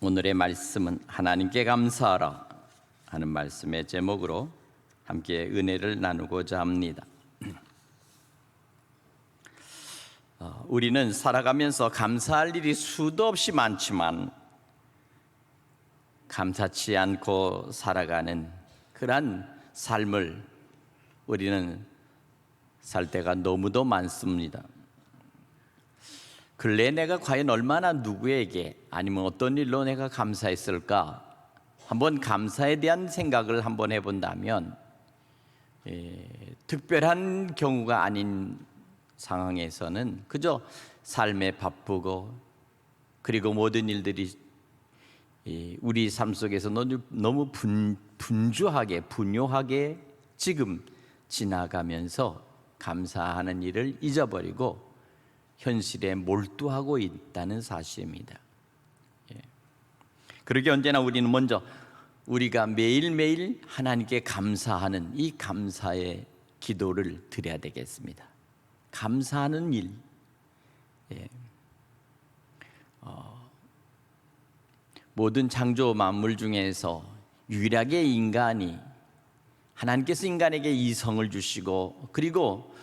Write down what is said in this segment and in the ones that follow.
오늘의 말씀은 하나님께 감사하라 하는 말씀의 제목으로 함께 은혜를 나누고자 합니다. 우리는 살아가면서 감사할 일이 수도 없이 많지만 감사치 않고 살아가는 그러한 삶을 우리는 살 때가 너무도 많습니다. 근래 내가 과연 얼마나 누구에게 아니면 어떤 일로 내가 감사했을까? 한번 감사에 대한 생각을 한번 해본다면 특별한 경우가 아닌 상황에서는 그저 삶에 바쁘고 그리고 모든 일들이 우리 삶 속에서 너무 분주하게 지금 지나가면서 감사하는 일을 잊어버리고 현실에 몰두하고 있다는 사실입니다. 그러게 언제나 우리는 먼저 우리가 매일매일 하나님께 감사하는 이 감사의 기도를 드려야 되겠습니다. 감사하는 일. 모든 창조 만물 중에서 유일하게 인간이 하나님께서 인간에게 이성을 주시고 그리고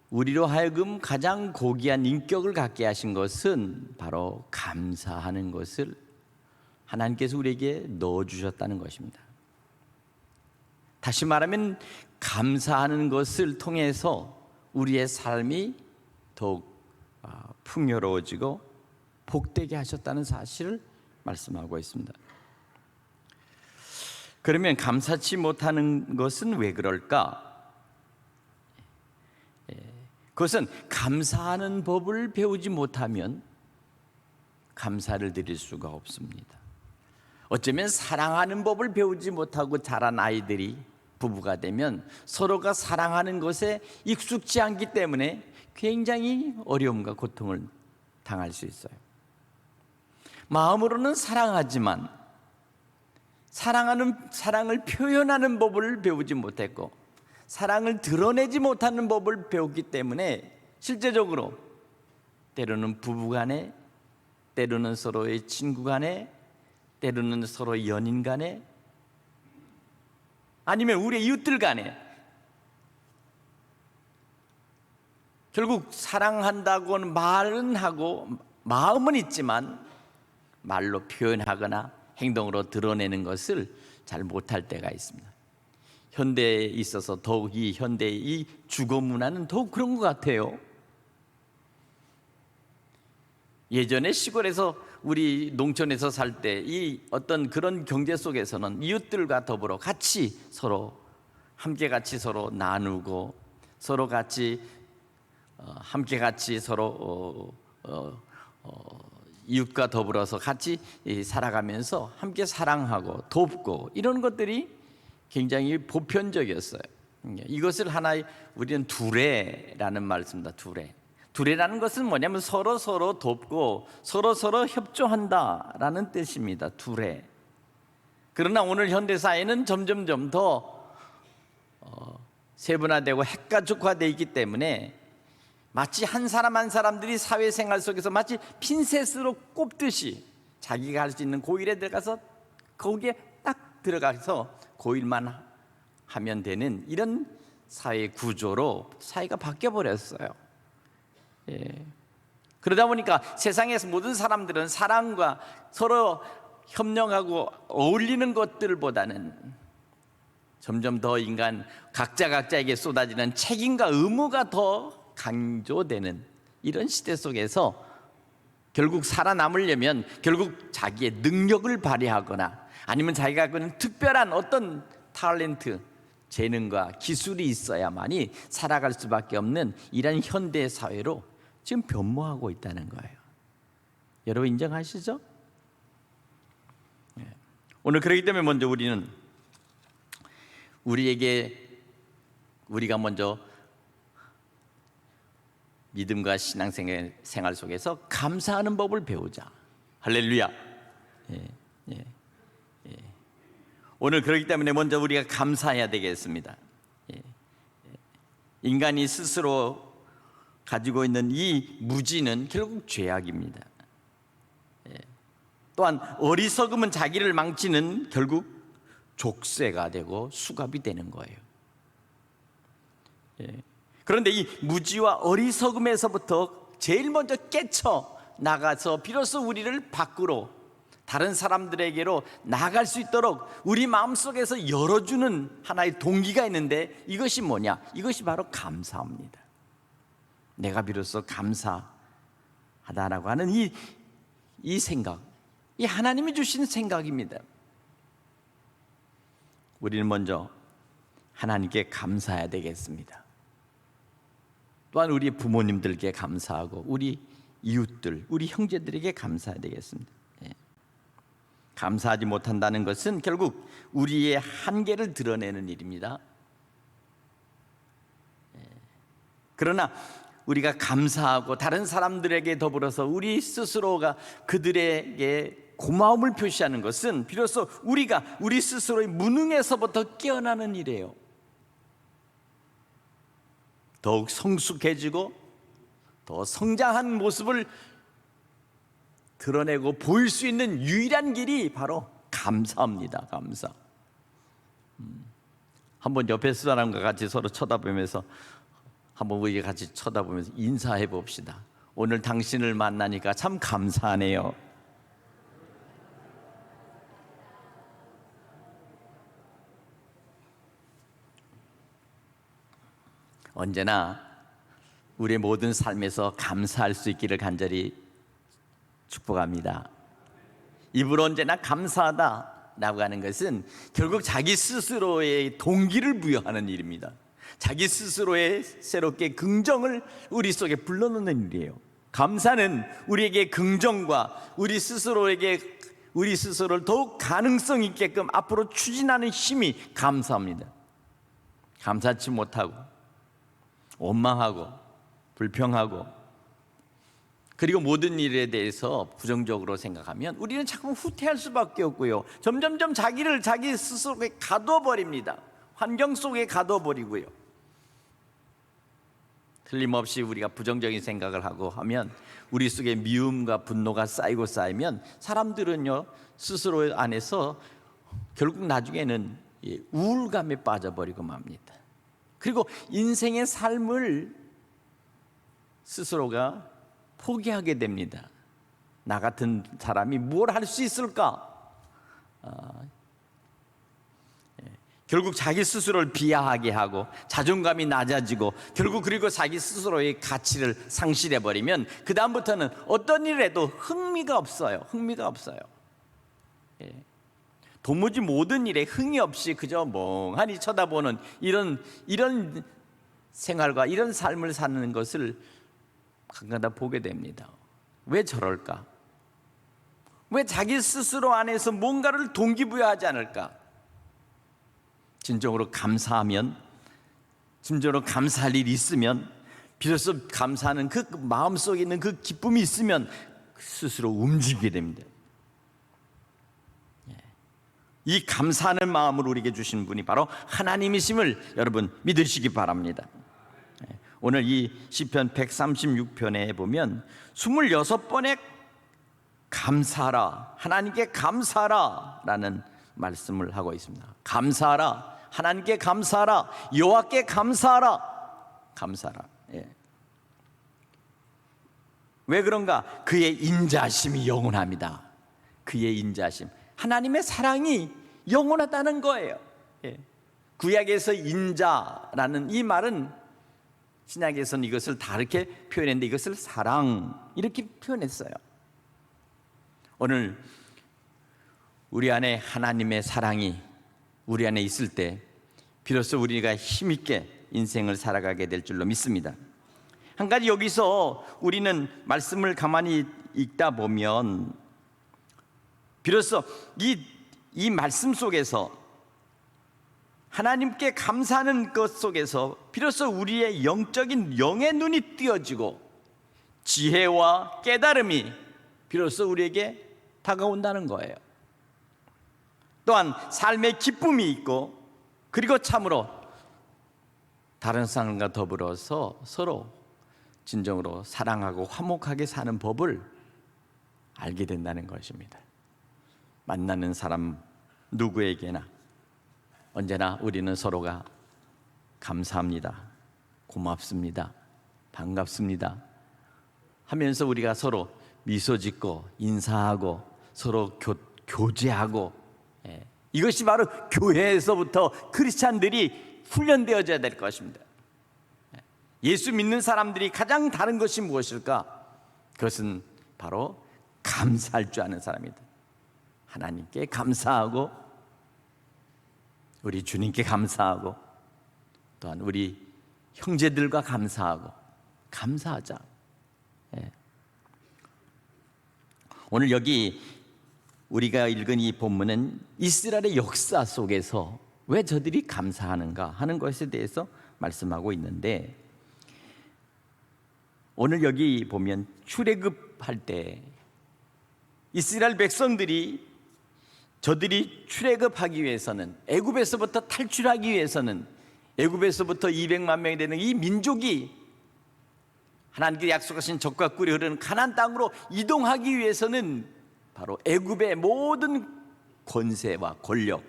우리로 하여금 가장 고귀한 인격을 갖게 하신 것은 바로 감사하는 것을 하나님께서 우리에게 넣어주셨다는 것입니다. 다시 말하면 감사하는 것을 통해서 우리의 삶이 더욱 풍요로워지고 복되게 하셨다는 사실을 말씀하고 있습니다. 그러면 감사치 못하는 것은 왜 그럴까? 그것은 감사하는 법을 배우지 못하면 감사를 드릴 수가 없습니다. 어쩌면 사랑하는 법을 배우지 못하고 자란 아이들이 부부가 되면 서로가 사랑하는 것에 익숙지 않기 때문에 굉장히 어려움과 고통을 당할 수 있어요. 마음으로는 사랑하지만 사랑을 표현하는 법을 배우지 못했고 사랑을 드러내지 못하는 법을 배웠기 때문에 실제적으로 때로는 부부간에, 때로는 서로의 친구간에, 때로는 서로 연인 간에, 아니면 우리 이웃들 간에 결국 사랑한다고는 말은 하고 마음은 있지만 말로 표현하거나 행동으로 드러내는 것을 잘 못할 때가 있습니다. 현대에 있어서 더욱 이 현대의 이 주거 문화는 더욱 그런 것 같아요. 예전에 시골에서 우리 농촌에서 살 때 이 어떤 그런 경제 속에서는 이웃들과 더불어 같이 서로 함께 같이 서로 나누고 서로 같이 함께 같이 서로 이웃과 더불어서 같이 살아가면서 함께 사랑하고 돕고 이런 것들이 굉장히 보편적이었어요. 이것을 하나의 우리는 두레라는 말 씁니다. 두레라는 것은 뭐냐면 서로 돕고 서로 협조한다라는 뜻입니다. 두레. 그러나 오늘 현대 사회는 점점점 더 세분화되고 핵가족화되어 있기 때문에 마치 한 사람 한 사람들이 사회생활 속에서 마치 핀셋으로 꼽듯이 자기가 할 수 있는 고일에 들어가서 거기에 딱 들어가서 고일만 하면 되는 이런 사회 구조로 사회가 바뀌어 버렸어요. 그러다 보니까 세상에서 모든 사람들은 사랑과 서로 협력하고 어울리는 것들보다는 점점 더 인간 각자에게 쏟아지는 책임과 의무가 더 강조되는 이런 시대 속에서 결국 살아남으려면 결국 자기의 능력을 발휘하거나 아니면 자기가 갖고 있는 특별한 어떤 탤런트, 재능과 기술이 있어야만이 살아갈 수밖에 없는 이런 현대 사회로 지금 변모하고 있다는 거예요. 여러분 인정하시죠? 오늘 그렇기 때문에 먼저 우리가 먼저 믿음과 신앙생활 속에서 감사하는 법을 배우자. 할렐루야. 오늘 그렇기 때문에 먼저 우리가 감사해야 되겠습니다. 인간이 스스로 가지고 있는 이 무지는 결국 죄악입니다. 또한 어리석음은 자기를 망치는 결국 족쇄가 되고 수갑이 되는 거예요. 그런데 이 무지와 어리석음에서부터 제일 먼저 깨쳐 나가서 비로소 우리를 밖으로 다른 사람들에게로 나갈 수 있도록 우리 마음속에서 열어주는 하나의 동기가 있는데, 이것이 뭐냐? 이것이 바로 감사합니다. 내가 비로소 감사하다라고 하는 이 생각, 이 하나님이 주신 생각입니다. 우리는 먼저 하나님께 감사해야 되겠습니다. 또한 우리 부모님들께 감사하고 우리 이웃들, 우리 형제들에게 감사해야 되겠습니다. 감사하지 못한다는 것은 결국 우리의 한계를 드러내는 일입니다. 그러나 우리가 감사하고 다른 사람들에게 더불어서 우리 스스로가 그들에게 고마움을 표시하는 것은 비로소 우리가 우리 스스로의 무능에서부터 깨어나는 일이에요. 더욱 성숙해지고 더 성장한 모습을 드러내고 보일 수 있는 유일한 길이 바로 감사합니다. 감사. 한번 옆에 사람과 같이 서로 쳐다보면서 한번 우리 같이 쳐다보면서 인사해 봅시다. 오늘 당신을 만나니까 참 감사하네요. 언제나 우리의 모든 삶에서 감사할 수 있기를 간절히 축복합니다. 입으로 언제나 감사하다라고 하는 것은 결국 자기 스스로의 동기를 부여하는 일입니다. 자기 스스로의 새롭게 긍정을 우리 속에 불러넣는 일이에요. 감사는 우리에게 긍정과 우리 스스로를 더욱 가능성 있게끔 앞으로 추진하는 힘이 감사합니다. 감사치 못하고 원망하고 불평하고 그리고 모든 일에 대해서 부정적으로 생각하면 우리는 자꾸 후퇴할 수밖에 없고요, 점점점 자기를 자기 스스로에 가둬버립니다. 환경 속에 가둬버리고요. 틀림없이 우리가 부정적인 생각을 하고 하면 우리 속에 미움과 분노가 쌓이면 사람들은요 스스로 안에서 결국 나중에는 우울감에 빠져버리고 맙니다. 그리고 인생의 삶을 스스로가 포기하게 됩니다. 나 같은 사람이 뭘 할 수 있을까? 결국 자기 스스로를 비하하게 하고 자존감이 낮아지고 결국 그리고 자기 스스로의 가치를 상실해 버리면 그 다음부터는 어떤 일에도 흥미가 없어요. 도무지 모든 일에 흥이 없이 그저 멍하니 쳐다보는 이런 생활과 이런 삶을 사는 것을 가끔가다 보게 됩니다. 왜 저럴까? 왜 자기 스스로 안에서 뭔가를 동기부여하지 않을까? 진정으로 감사하면, 진정으로 감사할 일이 있으면, 비로소 감사하는 그 마음속에 있는 그 기쁨이 있으면 스스로 움직이게 됩니다. 이 감사하는 마음을 우리에게 주신 분이 바로 하나님이심을 여러분 믿으시기 바랍니다. 오늘 이 시편 136편에 보면 26번의 감사하라, 하나님께 감사하라 라는 말씀을 하고 있습니다. 감사하라, 하나님께 감사하라, 여호와께 감사하라. 왜 그런가? 그의 인자심이 영원합니다. 그의 인자심, 하나님의 사랑이 영원하다는 거예요. 구약에서 인자라는 이 말은 신약에서는 이것을 다르게 표현했는데 이것을 사랑 이렇게 표현했어요. 오늘 우리 안에 하나님의 사랑이 우리 안에 있을 때 비로소 우리가 힘있게 인생을 살아가게 될 줄로 믿습니다. 한 가지 여기서 우리는 말씀을 가만히 읽다 보면 비로소 이 말씀 속에서 하나님께 감사하는 것 속에서 비로소 우리의 영의 눈이 띄어지고 지혜와 깨달음이 비로소 우리에게 다가온다는 거예요. 또한 삶의 기쁨이 있고 그리고 참으로 다른 사람과 더불어서 서로 진정으로 사랑하고 화목하게 사는 법을 알게 된다는 것입니다. 만나는 사람 누구에게나 언제나 우리는 서로가 감사합니다, 고맙습니다, 반갑습니다 하면서 우리가 서로 미소 짓고 인사하고 서로 교제하고, 이것이 바로 교회에서부터 크리스찬들이 훈련되어져야 될 것입니다. 예수 믿는 사람들이 가장 다른 것이 무엇일까? 그것은 바로 감사할 줄 아는 사람이다. 하나님께 감사하고 우리 주님께 감사하고 또한 우리 형제들과 감사하고 감사하자. 오늘 여기 우리가 읽은 이 본문은 이스라엘의 역사 속에서 왜 저들이 감사하는가 하는 것에 대해서 말씀하고 있는데, 오늘 여기 보면 출애굽할 때 이스라엘 백성들이 저들이 출애굽하기 위해서는, 애굽에서부터 탈출하기 위해서는, 애굽에서부터 200만 명이 되는 이 민족이 하나님께 약속하신 젖과 꿀이 흐르는 가나안 땅으로 이동하기 위해서는 바로 애굽의 모든 권세와 권력,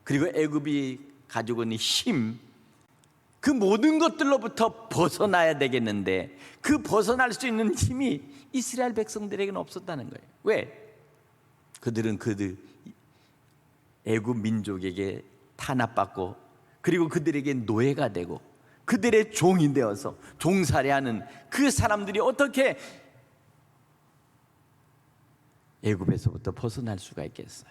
그리고 애굽이 가지고 있는 힘, 그 모든 것들로부터 벗어나야 되겠는데 그 벗어날 수 있는 힘이 이스라엘 백성들에게는 없었다는 거예요. 왜? 그들은 애굽 민족에게 탄압받고 그리고 그들에게 노예가 되고 그들의 종이 되어서 종살이하는 그 사람들이 어떻게 애굽에서부터 벗어날 수가 있겠어요?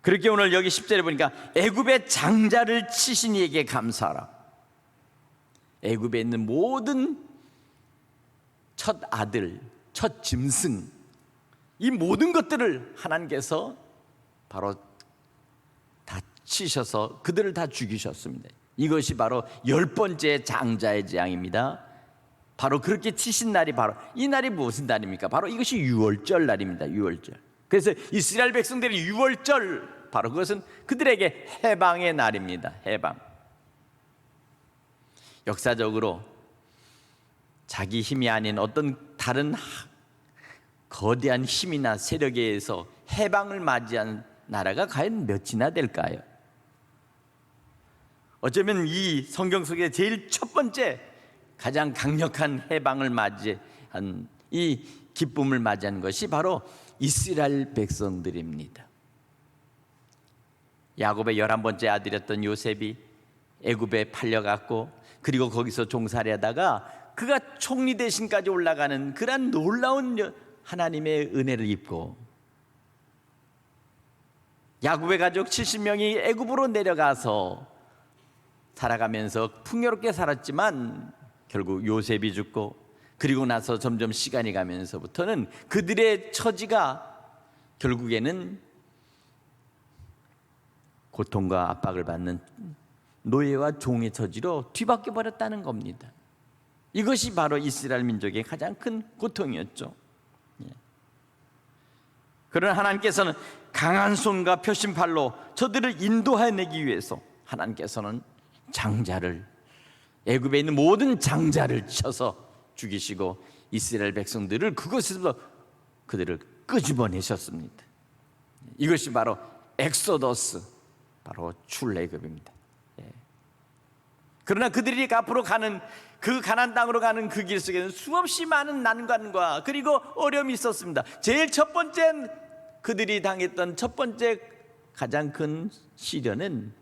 그렇게 오늘 여기 10절에 보니까 애굽의 장자를 치신 이에게 감사하라. 애굽에 있는 모든 첫 아들, 첫 짐승, 이 모든 것들을 하나님께서 바로 다 치셔서 그들을 다 죽이셨습니다. 이것이 바로 10번째 장자의 재앙입니다. 바로 그렇게 치신 날이 바로 이 날이 무슨 날입니까? 바로 이것이 유월절 날입니다. 유월절. 그래서 이스라엘 백성들이 유월절, 바로 그것은 그들에게 해방의 날입니다. 해방. 역사적으로 자기 힘이 아닌 어떤 다른 거대한 힘이나 세력에 의해서 해방을 맞이한 나라가 과연 몇이나 될까요? 어쩌면 이 성경 속에 제일 첫 번째 가장 강력한 해방을 맞이한, 이 기쁨을 맞이한 것이 바로 이스라엘 백성들입니다. 야곱의 11번째 아들이었던 요셉이 애굽에 팔려갔고 그리고 거기서 종살이하다가 그가 총리 대신까지 올라가는 그런 놀라운 하나님의 은혜를 입고 야곱의 가족 70명이 애굽으로 내려가서 살아가면서 풍요롭게 살았지만 결국 요셉이 죽고, 그리고 나서 점점 시간이 가면서부터는 그들의 처지가 결국에는 고통과 압박을 받는 노예와 종의 처지로 뒤바뀌어 버렸다는 겁니다. 이것이 바로 이스라엘 민족의 가장 큰 고통이었죠. 그러나 하나님께서는 강한 손과 표심팔로 저들을 인도해내기 위해서 하나님께서는 장자를, 애굽에 있는 모든 장자를 쳐서 죽이시고 이스라엘 백성들을 그것에서 그들을 끄집어내셨습니다. 이것이 바로 엑소더스, 바로 출애굽입니다. 그러나 그들이 앞으로 가는 그 가나안 땅으로 가는 그 길 속에는 수없이 많은 난관과 그리고 어려움이 있었습니다. 제일 첫 번째 그들이 당했던 첫 번째 가장 큰 시련은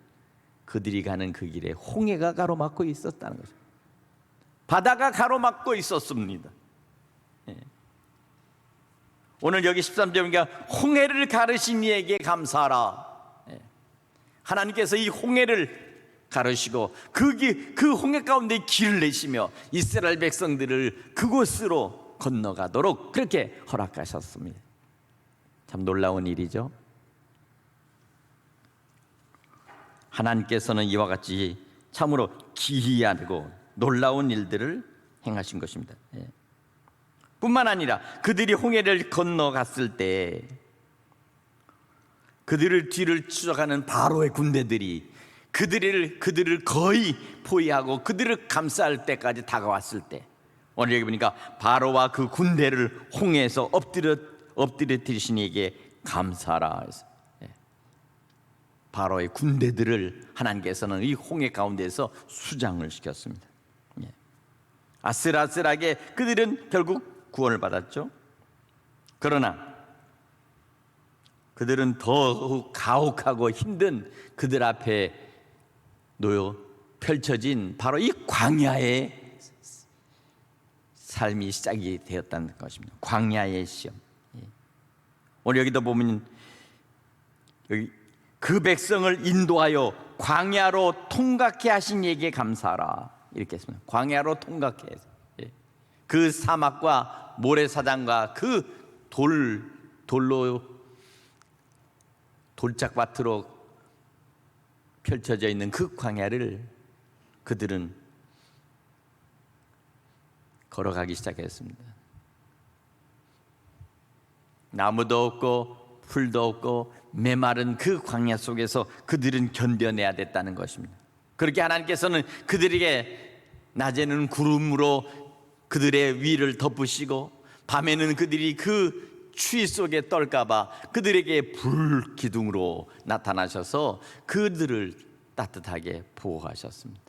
그들이 가는 그 길에 홍해가 가로막고 있었다는 것입니다. 바다가 가로막고 있었습니다. 오늘 여기 13절이니까 홍해를 가르신 이에게 감사하라. 하나님께서 이 홍해를 가르시고 그 홍해 가운데 길을 내시며 이스라엘 백성들을 그곳으로 건너가도록 그렇게 허락하셨습니다. 참 놀라운 일이죠. 하나님께서는 이와 같이 참으로 기이하고 놀라운 일들을 행하신 것입니다. 뿐만 아니라 그들이 홍해를 건너갔을 때 그들을 뒤를 추적하는 바로의 군대들이 그들을 거의 포위하고 그들을 감싸할 때까지 다가왔을 때, 오늘 여기 보니까 바로와 그 군대를 홍해에서 엎드려 엎드려뜨리신 이에게 감사하라. 바로의 군대들을 하나님께서는 이 홍해 가운데서 수장을 시켰습니다. 아슬아슬하게 그들은 결국 구원을 받았죠. 그러나 그들은 더욱 가혹하고 힘든 그들 앞에 놓여 펼쳐진 바로 이 광야의 삶이 시작이 되었다는 것입니다. 광야의 시험. 오늘 여기도 보면 여기 그 백성을 인도하여 광야로 통과케 하신 이에게 감사하라 이렇게 했습니다. 광야로 통과케 해서 그 사막과 모래사장과 그 돌로 돌짝밭으로 펼쳐져 있는 그 광야를 그들은 걸어가기 시작했습니다. 나무도 없고 풀도 없고 메마른 그 광야 속에서 그들은 견뎌내야 됐다는 것입니다. 그렇게 하나님께서는 그들에게 낮에는 구름으로 그들의 위를 덮으시고 밤에는 그들이 그 추위 속에 떨까봐 그들에게 불기둥으로 나타나셔서 그들을 따뜻하게 보호하셨습니다.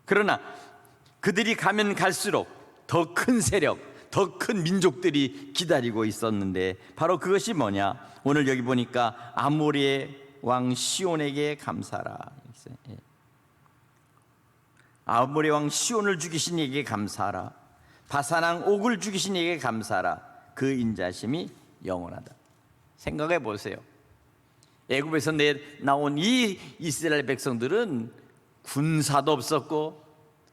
그러나 그들이 가면 갈수록 더 큰 세력, 더 큰 민족들이 기다리고 있었는데 바로 그것이 뭐냐? 오늘 여기 보니까 아모리의 왕 시온에게 감사라. 아모리 왕 시온을 죽이신 이에게 감사하라. 바산왕 옥을 죽이신 이에게 감사하라. 그 인자심이 영원하다. 생각해 보세요. 애굽에서 나온 이 이스라엘 백성들은 군사도 없었고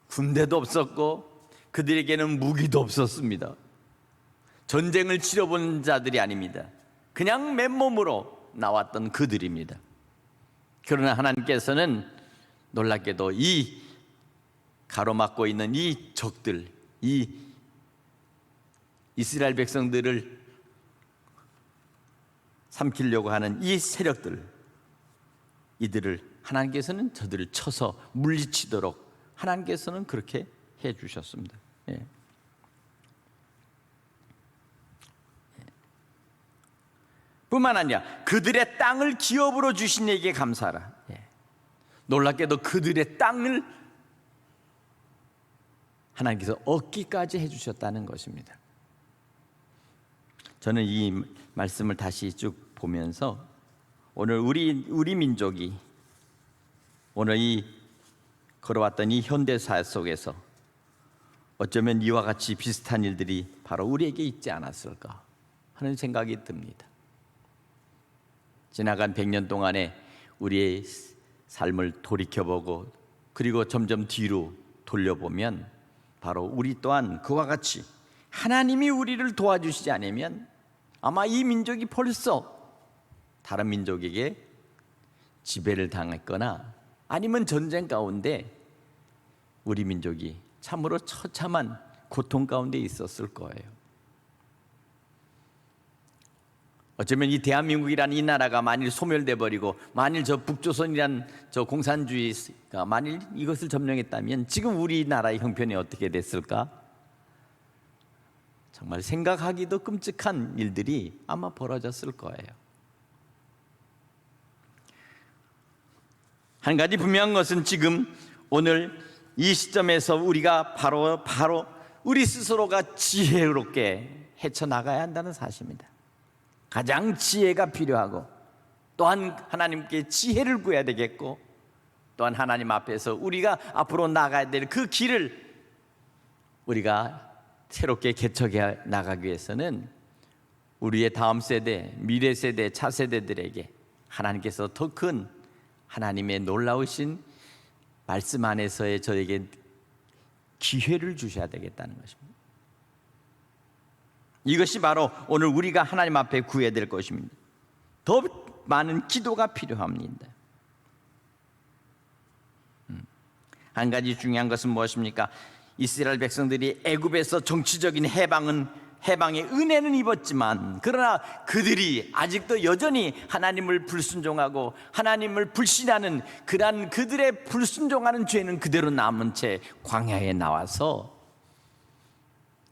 군대도 없었고 그들에게는 무기도 없었습니다. 전쟁을 치러본 자들이 아닙니다. 그냥 맨몸으로 나왔던 그들입니다. 그러나 하나님께서는 놀랍게도 이 가로막고 있는 이 적들, 이 이스라엘 백성들을 삼키려고 하는 이 세력들, 이들을 하나님께서는 저들을 쳐서 물리치도록 하나님께서는 그렇게 해 주셨습니다. 뿐만 아니라 그들의 땅을 기업으로 주신 이에게 감사하라. 놀랍게도 그들의 땅을 하나님께서 얻기까지 해주셨다는 것입니다. 저는 이 말씀을 다시 쭉 보면서 오늘 우리 민족이 오늘 이 걸어왔던 이 현대사 속에서 어쩌면 이와 같이 비슷한 일들이 바로 우리에게 있지 않았을까 하는 생각이 듭니다. 지나간 100년 동안에 우리의 삶을 돌이켜보고 그리고 점점 뒤로 돌려보면 바로 우리 또한 그와 같이 하나님이 우리를 도와주시지 않으면 아마 이 민족이 벌써 다른 민족에게 지배를 당했거나 아니면 전쟁 가운데 우리 민족이 참으로 처참한 고통 가운데 있었을 거예요. 어쩌면 이 대한민국이라는 이 나라가 만일 소멸돼 버리고 만일 저 북조선이란 저 공산주의가 만일 이것을 점령했다면 지금 우리나라의 형편이 어떻게 됐을까? 정말 생각하기도 끔찍한 일들이 아마 벌어졌을 거예요. 한 가지 분명한 것은 지금 오늘 이 시점에서 우리가 바로 우리 스스로가 지혜롭게 헤쳐나가야 한다는 사실입니다. 가장 지혜가 필요하고 또한 하나님께 지혜를 구해야 되겠고 또한 하나님 앞에서 우리가 앞으로 나가야 될 그 길을 우리가 새롭게 개척해 나가기 위해서는 우리의 다음 세대, 미래 세대, 차세대들에게 하나님께서 더 큰 하나님의 놀라우신 말씀 안에서의 저에게 기회를 주셔야 되겠다는 것입니다. 이것이 바로 오늘 우리가 하나님 앞에 구해야 될 것입니다. 더 많은 기도가 필요합니다. 한 가지 중요한 것은 무엇입니까? 이스라엘 백성들이 애굽에서 정치적인 해방의 은혜는 입었지만 그러나 그들이 아직도 여전히 하나님을 불순종하고 하나님을 불신하는 그러한 그들의 불순종하는 죄는 그대로 남은 채 광야에 나와서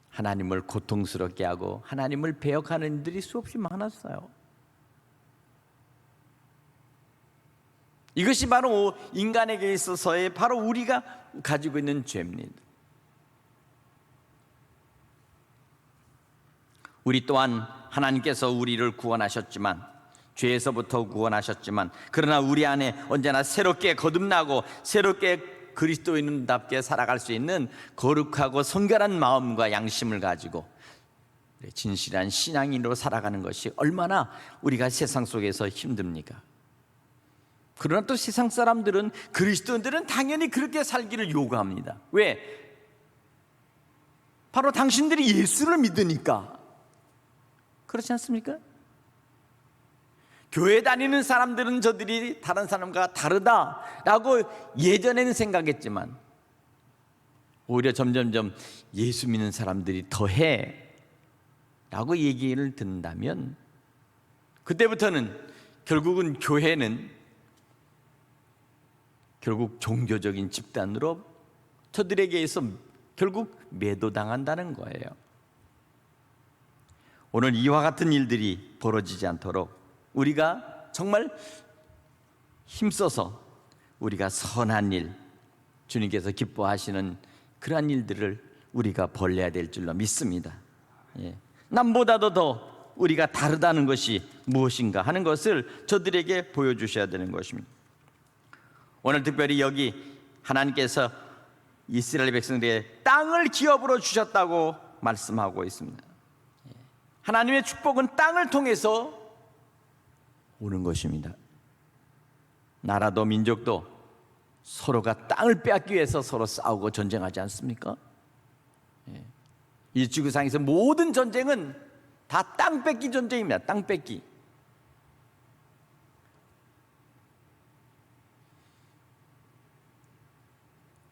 하나님을 고통스럽게 하고 하나님을 배역하는 이들이 수없이 많았어요. 이것이 바로 인간에게 있어서의 바로 우리가 가지고 있는 죄입니다. 우리 또한 하나님께서 우리를 구원하셨지만, 죄에서부터 구원하셨지만, 그러나 우리 안에 언제나 새롭게 거듭나고 새롭게 그리스도인답게 살아갈 수 있는 거룩하고 성결한 마음과 양심을 가지고 진실한 신앙인으로 살아가는 것이 얼마나 우리가 세상 속에서 힘듭니까? 그러나 또 세상 사람들은, 그리스도인들은 당연히 그렇게 살기를 요구합니다. 왜? 바로 당신들이 예수를 믿으니까. 그렇지 않습니까? 교회 다니는 사람들은 저들이 다른 사람과 다르다라고 예전에는 생각했지만, 오히려 점점점 예수 믿는 사람들이 더해 라고 얘기를 듣는다면, 그때부터는 결국은 교회는 결국 종교적인 집단으로 저들에게서 결국 매도당한다는 거예요. 오늘 이와 같은 일들이 벌어지지 않도록 우리가 정말 힘써서 우리가 선한 일, 주님께서 기뻐하시는 그러한 일들을 우리가 벌려야 될 줄로 믿습니다. 남보다도 더 우리가 다르다는 것이 무엇인가 하는 것을 저들에게 보여주셔야 되는 것입니다. 오늘 특별히 여기 하나님께서 이스라엘 백성들에게 땅을 기업으로 주셨다고 말씀하고 있습니다. 하나님의 축복은 땅을 통해서 오는 것입니다. 나라도 민족도 서로가 땅을 빼앗기 위해서 서로 싸우고 전쟁하지 않습니까? 이 지구상에서 모든 전쟁은 다 땅 뺏기 전쟁입니다. 땅 뺏기.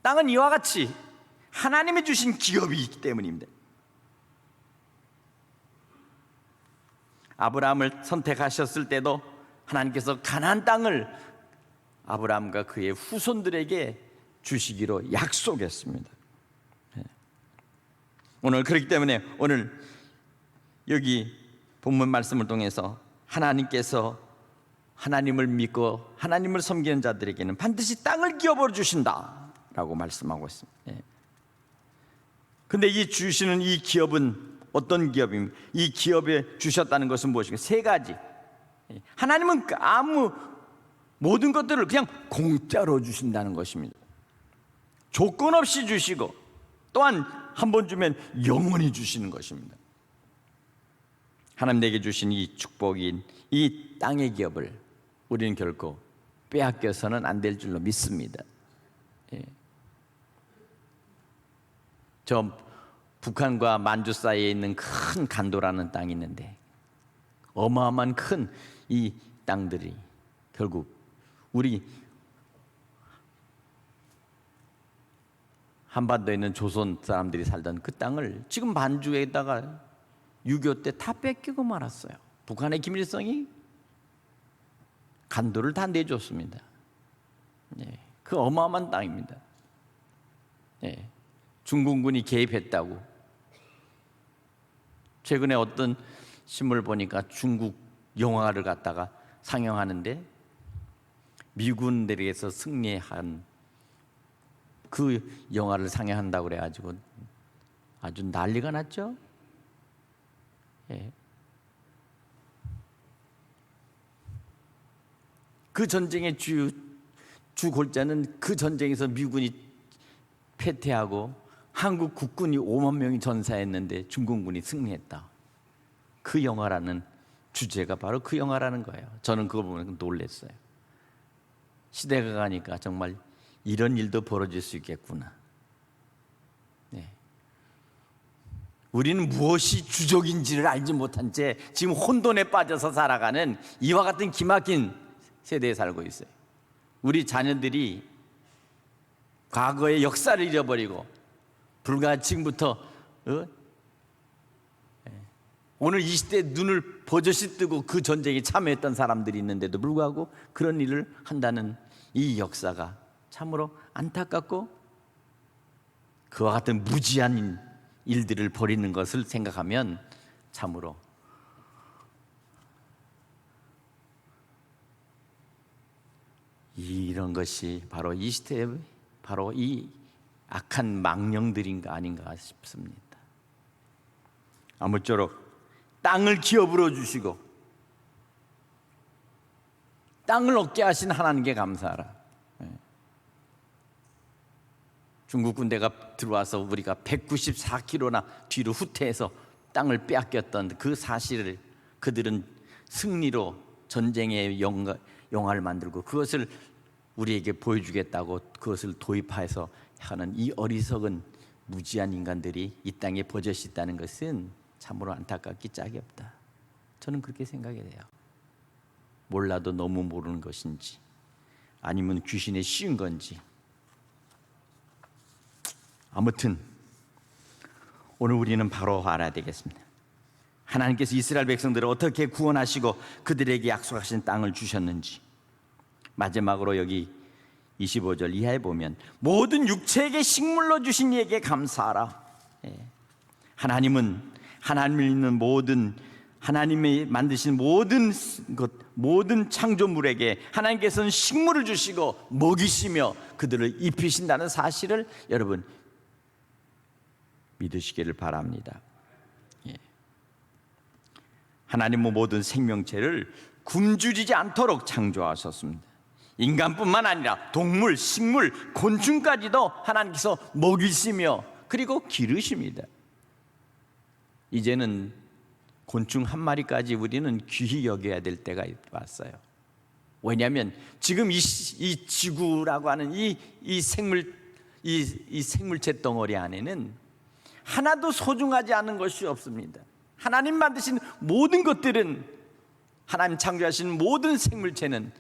땅은 이와 같이 하나님이 주신 기업이 있기 때문입니다. 아브라함을 선택하셨을 때도 하나님께서 가나안 땅을 아브라함과 그의 후손들에게 주시기로 약속했습니다. 오늘 그렇기 때문에 오늘 여기 본문 말씀을 통해서 하나님께서 하나님을 믿고 하나님을 섬기는 자들에게는 반드시 땅을 기업으로 주신다라고 말씀하고 있습니다. 그런데 이 주시는 이 기업은 어떤 기업입니까? 이 기업에 주셨다는 것은 무엇인가? 세 가지. 하나님은 모든 것들을 그냥 공짜로 주신다는 것입니다. 조건 없이 주시고, 또한 한 번 주면 영원히 주시는 것입니다. 하나님 내게 주신 이 축복인 이 땅의 기업을 우리는 결코 빼앗겨서는 안 될 줄로 믿습니다. 저 북한과 만주 사이에 있는 큰 간도라는 땅이 있는데, 어마어마한 큰 이 땅들이 결국 우리 한반도에 있는 조선 사람들이 살던 그 땅을 지금 만주에다가 6.25 때 다 뺏기고 말았어요. 북한의 김일성이 간도를 다 내줬습니다. 그 어마어마한 땅입니다. 중공군이 개입했다고. 최근에 어떤 신문을 보니까 중국 영화를 갖다가 상영하는데 미군들에게서 승리한 그 영화를 상영한다고 그래가지고 아주 난리가 났죠. 그 전쟁의 주 골자는 그 전쟁에서 미군이 패퇴하고 한국 국군이 5만 명이 전사했는데 중공군이 승리했다. 그 영화라는 주제가 바로 그 영화라는 거예요. 저는 그걸 보면 놀랐어요. 시대가 가니까 정말 이런 일도 벌어질 수 있겠구나. 우리는 무엇이 주적인지를 알지 못한 채 지금 혼돈에 빠져서 살아가는 이와 같은 기막힌 세대에 살고 있어요. 우리 자녀들이 과거의 역사를 잃어버리고 불과 지금부터 오늘 이 시대에 눈을 버젓이 뜨고 그 전쟁에 참여했던 사람들이 있는데도 불구하고 그런 일을 한다는 이 역사가 참으로 안타깝고, 그와 같은 무지한 일들을 벌이는 것을 생각하면 참으로 이런 것이 바로 이 시대의 바로 이 악한 망령들인가 아닌가 싶습니다. 아무쪼록 땅을 기업으로 주시고 땅을 얻게 하신 하나님께 감사하라. 중국 군대가 들어와서 우리가 194km나 뒤로 후퇴해서 땅을 빼앗겼던 그 사실을 그들은 승리로 전쟁의 영화를 만들고 그것을 우리에게 보여주겠다고 그것을 도입해서 하는 이 어리석은 무지한 인간들이 이 땅에 버젓이 있다는 것은 참으로 안타깝기 짝이 없다. 저는 그렇게 생각이 돼요. 몰라도 너무 모르는 것인지 아니면 귀신에 씌운 건지, 아무튼 오늘 우리는 바로 알아야 되겠습니다. 하나님께서 이스라엘 백성들을 어떻게 구원하시고 그들에게 약속하신 땅을 주셨는지. 마지막으로 여기 25절 이하에 보면 모든 육체에게 식물로 주신 이에게 감사하라. 하나님은 하나님을 믿는 모든 하나님이 만드신 모든 것, 모든 창조물에게 하나님께서는 식물을 주시고 먹이시며 그들을 입히신다는 사실을 여러분 믿으시기를 바랍니다. 하나님은 모든 생명체를 굶주리지 않도록 창조하셨습니다. 인간뿐만 아니라 동물, 식물, 곤충까지도 하나님께서 먹이시며 그리고 기르십니다. 이제는 곤충 한 마리까지 우리는 귀히 여겨야 될 때가 왔어요. 왜냐하면 지금 이 지구라고 하는 이 생물체 덩어리 안에는 하나도 소중하지 않은 것이 없습니다. 하나님 만드신 모든 것들은, 하나님 창조하신 모든 생물체는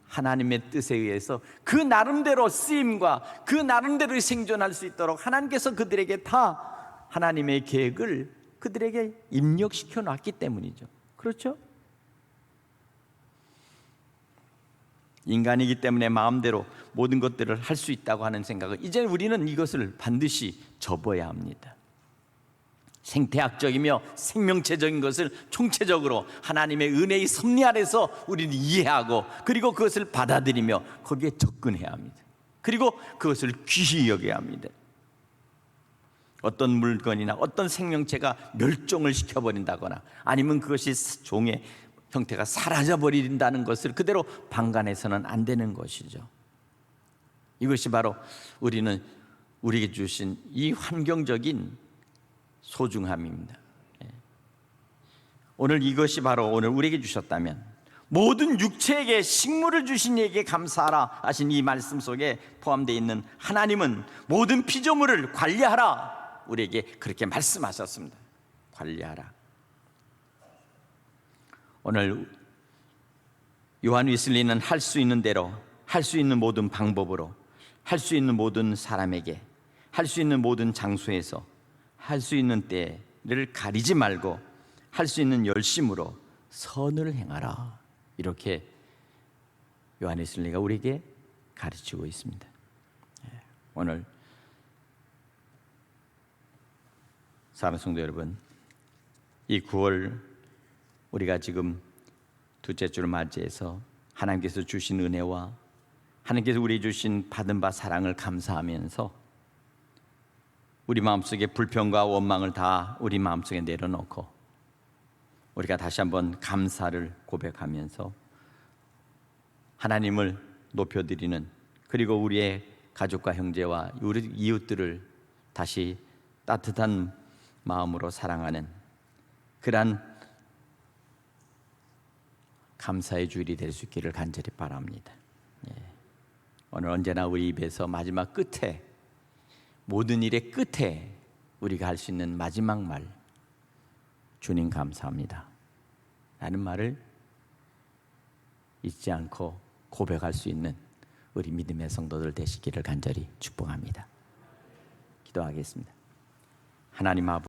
하나님의 뜻에 의해서 그 나름대로 쓰임과 그 나름대로 생존할 수 있도록 하나님께서 그들에게 다 하나님의 계획을 그들에게 입력시켜 놨기 때문이죠. 그렇죠? 인간이기 때문에 마음대로 모든 것들을 할 수 있다고 하는 생각을, 이제 우리는 이것을 반드시 접어야 합니다. 생태학적이며 생명체적인 것을 총체적으로 하나님의 은혜의 섭리 아래서 우리는 이해하고 그리고 그것을 받아들이며 거기에 접근해야 합니다. 그리고 그것을 귀히 여겨야 합니다. 어떤 물건이나 어떤 생명체가 멸종을 시켜버린다거나 아니면 그것이 종의 형태가 사라져버린다는 것을 그대로 방관해서는 안 되는 것이죠. 이것이 바로 우리는 우리에게 주신 이 환경적인 소중함입니다. 오늘 이것이 바로 오늘 우리에게 주셨다면 모든 육체에게 식물을 주신 이에게 감사하라 하신 이 말씀 속에 포함되어 있는 하나님은 모든 피조물을 관리하라 우리에게 그렇게 말씀하셨습니다. 관리하라. 오늘 요한 웨슬리는 할 수 있는 대로, 할 수 있는 모든 방법으로, 할 수 있는 모든 사람에게, 할 수 있는 모든 장소에서, 할 수 있는 때를 가리지 말고 할 수 있는 열심으로 선을 행하라, 이렇게 요한 웨슬리가 우리에게 가르치고 있습니다. 오늘 사랑하는 성도 여러분, 이 9월 우리가 지금 둘째 주를 맞이해서 하나님께서 주신 은혜와 하나님께서 우리에게 주신 받은 바 사랑을 감사하면서 우리 마음속에 불평과 원망을 다 우리 마음속에 내려놓고 우리가 다시 한번 감사를 고백하면서 하나님을 높여드리는, 그리고 우리의 가족과 형제와 우리 이웃들을 다시 따뜻한 마음으로 사랑하는 그러한 감사의 주일이 될 수 있기를 간절히 바랍니다. 오늘 언제나 우리 입에서 마지막 끝에, 모든 일의 끝에 우리가 할 수 있는 마지막 말, 주님 감사합니다 라는 말을 잊지 않고 고백할 수 있는 우리 믿음의 성도들 되시기를 간절히 축복합니다. 기도하겠습니다. 하나님 아버지,